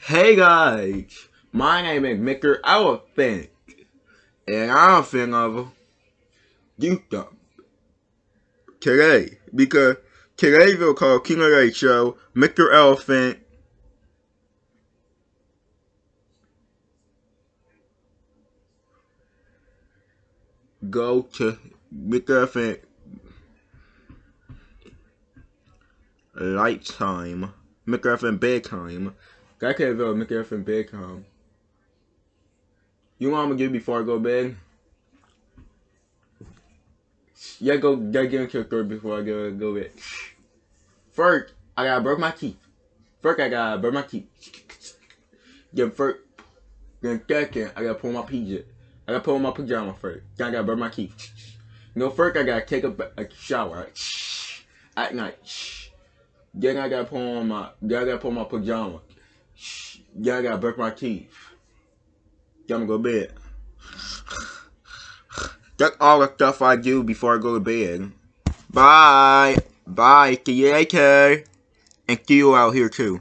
Hey guys, my name is Mr. Elephant, and I'm thinking of do something today because today's video called kenolowry show. Mr. Elephant go to Mr. Elephant light time, Mr. Elephant bedtime. I can't go Mr. Elephant bedtime. You know what I'm gonna do before I go to bed? Yeah, gotta get into the story before I go to bed. First, I gotta brush my teeth. Then second, I gotta pull my PJ. I gotta pull my pajama first. Then I gotta brush my teeth. First I gotta take a shower at night. Then I gotta pull my pajama. Then I gotta brush my teeth. Then I'm gonna go to bed. That's all the stuff I do before I go to bed. Bye. Bye. See you later. And see you out here too.